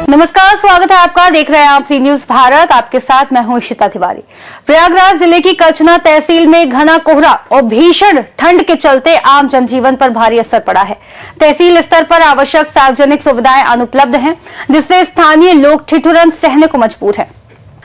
नमस्कार, स्वागत है आपका। देख रहे हैं आप सी न्यूज भारत। आपके साथ मैं हूं इशिता तिवारी। प्रयागराज जिले की कचना तहसील में घना कोहरा और भीषण ठंड के चलते आम जनजीवन पर भारी असर पड़ा है। तहसील स्तर पर आवश्यक सार्वजनिक सुविधाएं अनुपलब्ध हैं, जिससे स्थानीय लोग ठिठुरन सहने को मजबूर हैं।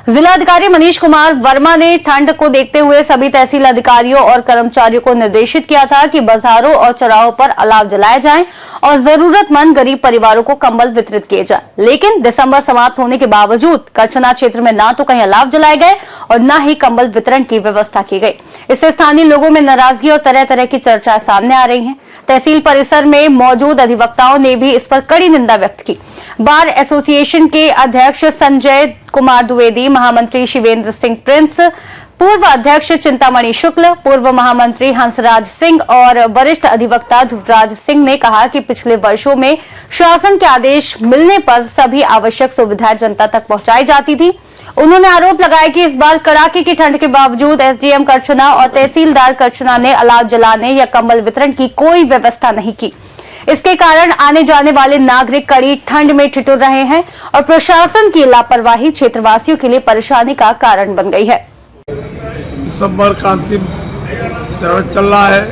जिलाधिकारी मनीष कुमार वर्मा ने ठंड को देखते हुए सभी तहसील अधिकारियों और कर्मचारियों को निर्देशित किया था कि बाजारों और चौराहों पर अलाव जलाए जाएं और जरूरतमंद गरीब परिवारों को कंबल वितरित किए जाएं। लेकिन दिसंबर समाप्त होने के बावजूद कचना क्षेत्र में ना तो कहीं अलाव जलाए गए और न ही कंबल वितरण की व्यवस्था की गई। इससे स्थानीय लोगों में नाराजगी और तरह तरह की चर्चाएं सामने आ रही हैं। तहसील परिसर में मौजूद अधिवक्ताओं ने भी इस पर कड़ी निंदा व्यक्त की। बार एसोसिएशन के अध्यक्ष संजय कुमार द्विवेदी, महामंत्री शिवेंद्र सिंह प्रिंस, पूर्व अध्यक्ष चिंतामणि शुक्ल, पूर्व महामंत्री हंसराज सिंह और वरिष्ठ अधिवक्ता ध्रुवराज सिंह ने कहा कि पिछले वर्षों में शासन के आदेश मिलने पर सभी आवश्यक सुविधाएं जनता तक पहुंचाई जाती थी। उन्होंने आरोप लगाया कि इस बार कड़ाके की ठंड के बावजूद एसडीएम कचना और तहसीलदार कचना ने अलाव जलाने या कंबल वितरण की कोई व्यवस्था नहीं की। इसके कारण आने जाने वाले नागरिक कड़ी ठंड में ठिठुर रहे हैं और प्रशासन की लापरवाही क्षेत्रवासियों के लिए परेशानी का कारण बन गई है। दिसंबर का अंतिम चरण चल रहा है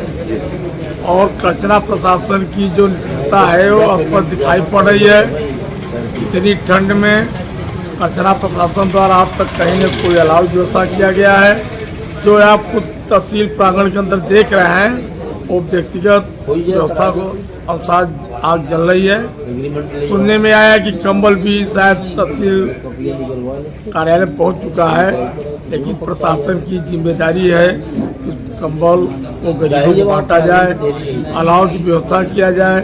और कचना प्रशासन की जो निष्ठता है वो उस पर दिखाई पड़ रही है। इतनी ठंड में कचना प्रशासन द्वारा अब तक कहीं न कोई अलाव व्यवस्था किया गया है। जो आप कुछ तहसील प्रांगण के अंदर देख रहे हैं वो व्यक्तिगत व्यवस्था को अनुसार आग जल रही है। सुनने में आया कि कंबल भी शायद तहसील कार्यालय पहुंच चुका है, लेकिन प्रशासन की जिम्मेदारी है कि कंबल को गरीबों को बांटा जाए, अलाव की व्यवस्था किया जाए।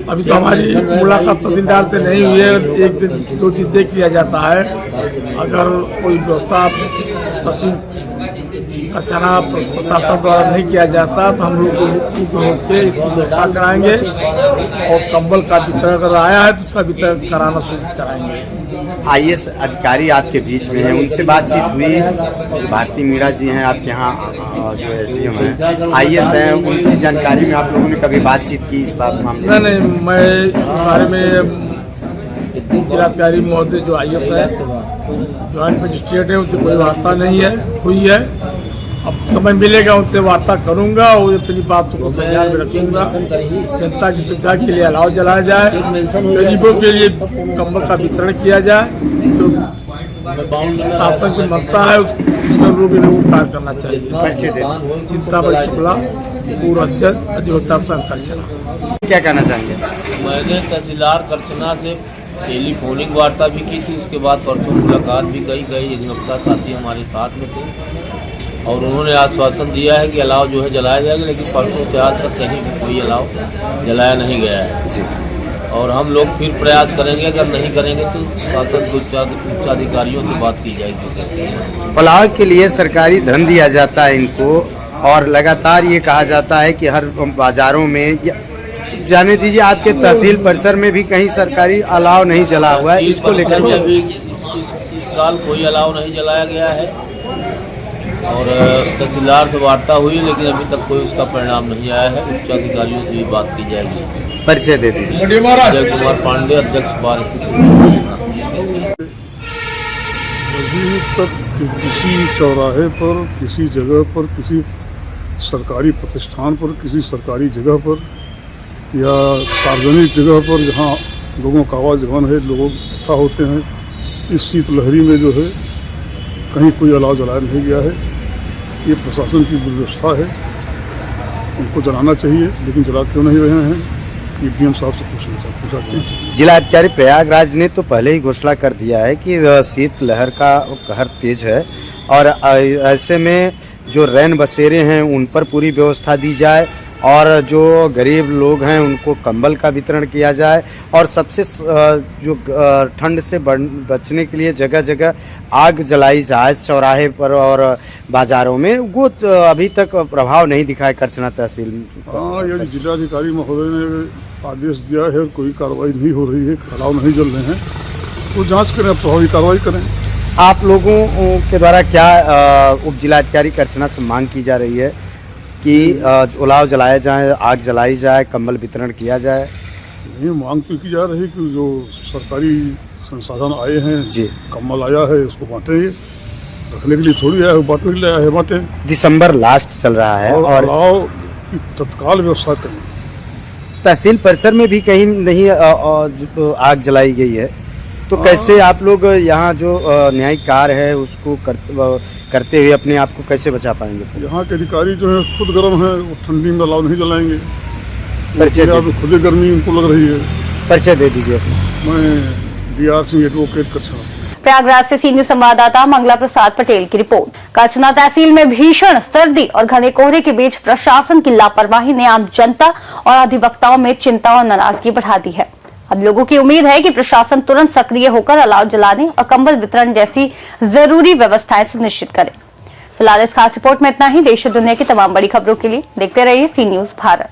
अभी तो हमारी मुलाकात तहसीलदार से नहीं हुई है, एक दिन दो दिन देख लिया जाता है। अगर कोई व्यवस्था तहसील कचना प्रशासन द्वारा नहीं किया जाता तो हम लोग होकर इसकी व्यवस्था कराएंगे और कंबल का वितरण अगर आया है तो उसका वितरण कराना सुनिश्चित कराएंगे। आईएएस अधिकारी आपके बीच में हैं, उनसे बातचीत हुई? भारती मीणा जी हैं आपके यहाँ जो एसडीएम हैं, आईएएस हैं, उनकी जानकारी में आप लोगों ने कभी बातचीत की इस बात मामले? नहीं, मैं इस बारे में जिलाधिकारी महोदय जो आईएएस है, ज्वाइंट मजिस्ट्रेट है, उनसे कोई वार्ता नहीं है हुई है। अब समय मिलेगा उनसे वार्ता करूंगा और अपनी बातों को संज्ञान में रखूंगा। जनता की सुविधा के लिए अलाव जलाया जाए, गरीबों के लिए कंबल का वितरण किया जाए। जो शासन की मंशा है उसका रूप कार्य करना चाहिए। चिंतामणि शुक्ला, पूर्व अध्यक्ष अधिवक्ता संघ कचना। क्या कहना चाहेंगे? मैंने तहसीलदार कचना से टेलीफोनिक वार्ता भी की थी, उसके बाद परसों मुलाकात भी कई अधिवक्ता साथी हमारे साथ में थे और उन्होंने आश्वासन दिया है कि अलाव जो है जलाया जाएगा, लेकिन परसों से आज तक कहीं भी कोई अलाव जलाया नहीं गया है जी। और हम लोग फिर प्रयास करेंगे, अगर नहीं करेंगे तो शासन के उच्चाधिकारियों से बात की जाएगी। अलाव के लिए सरकारी धन दिया जाता है इनको और लगातार ये कहा जाता है कि हर बाजारों में जाने दीजिए, आपके तहसील परिसर में भी कहीं सरकारी अलाव नहीं जला हुआ है। इसको लेकर इस साल कोई अलाव नहीं जलाया गया है और तहसीलदार से वार्ता हुई, लेकिन अभी तक कोई उसका परिणाम नहीं आया है। उच्चाधिकारियों से भी बात की जाएगी। परिचय दे दीजिए। अजय कुमार पांडे, अध्यक्ष बार अभी तक किसी चौराहे पर, किसी जगह पर, किसी सरकारी प्रतिष्ठान पर, किसी सरकारी जगह पर या सार्वजनिक जगह पर जहाँ लोगों का आवागमन है, लोग इकट्ठा होते हैं, इस शीतलहरी में जो है कहीं कोई अलाव जलाया नहीं गया है। ये प्रशासन की दुर्व्यवस्था है, उनको जलाना चाहिए, लेकिन जला क्यों नहीं रहे हैं, ये डीएम साहब से पूछा चाहिए। जिलाधिकारी प्रयागराज ने तो पहले ही घोषणा कर दिया है कि शीतलहर का कहर तेज है और ऐसे में जो रैन बसेरे हैं उन पर पूरी व्यवस्था दी जाए और जो गरीब लोग हैं उनको कंबल का वितरण किया जाए और सबसे जो ठंड से बचने के लिए जगह जगह आग जलाई जाए चौराहे पर और बाज़ारों में। वो अभी तक प्रभाव नहीं दिखाए कचना तहसील। हाँ, यदि जिलाधिकारी महोदय ने आदेश दिया है और कोई कार्रवाई नहीं हो रही है, अलाव नहीं जल रहे हैं, तो जांच करें, प्रभावी कार्रवाई करें। आप लोगों के द्वारा क्या उप जिलाधिकारी कचना से मांग की जा रही है? कि उलाव जलाया जाए, आग जलाई जाए, कंबल वितरण किया जाए? ये मांग तो की जा रही है कि जो सरकारी संसाधन आए हैं, जी। कम्बल आया है, उसको बांटे। रखने के लिए थोड़ी आया है, बांटने के लिए आया है, बांटे। दिसंबर लास्ट चल रहा है और और अलाव की तत्काल व्यवस्था करें। तहसील परिसर में भी कहीं नहीं आग जलाई गई है, तो कैसे आप लोग यहाँ जो न्यायिक कार्य है उसको करते हुए अपने आप को कैसे बचा पाएंगे? यहाँ के अधिकारी जो है खुद गर्म है, वो ठंडी में अलाव नहीं जलाएंगे। परिचय दे- खुद ही गर्मी उनको लग रही है। परिचय दे दीजिए अपना। मैं डीआर सिंह एडवोकेट कच्छा। प्रयागराज से सीनियर संवाददाता मंगला प्रसाद पटेल की रिपोर्ट। कचना तहसील में भीषण सर्दी और घने कोहरे के बीच प्रशासन की लापरवाही ने आम जनता और अधिवक्ताओं में चिंता और नाराजगी बढ़ा दी है। अब लोगों की उम्मीद है कि प्रशासन तुरंत सक्रिय होकर अलाव जलाने और कंबल वितरण जैसी जरूरी व्यवस्थाएं सुनिश्चित करे। फिलहाल इस खास रिपोर्ट में इतना ही। देश और दुनिया की तमाम बड़ी खबरों के लिए देखते रहिए सी न्यूज़ भारत।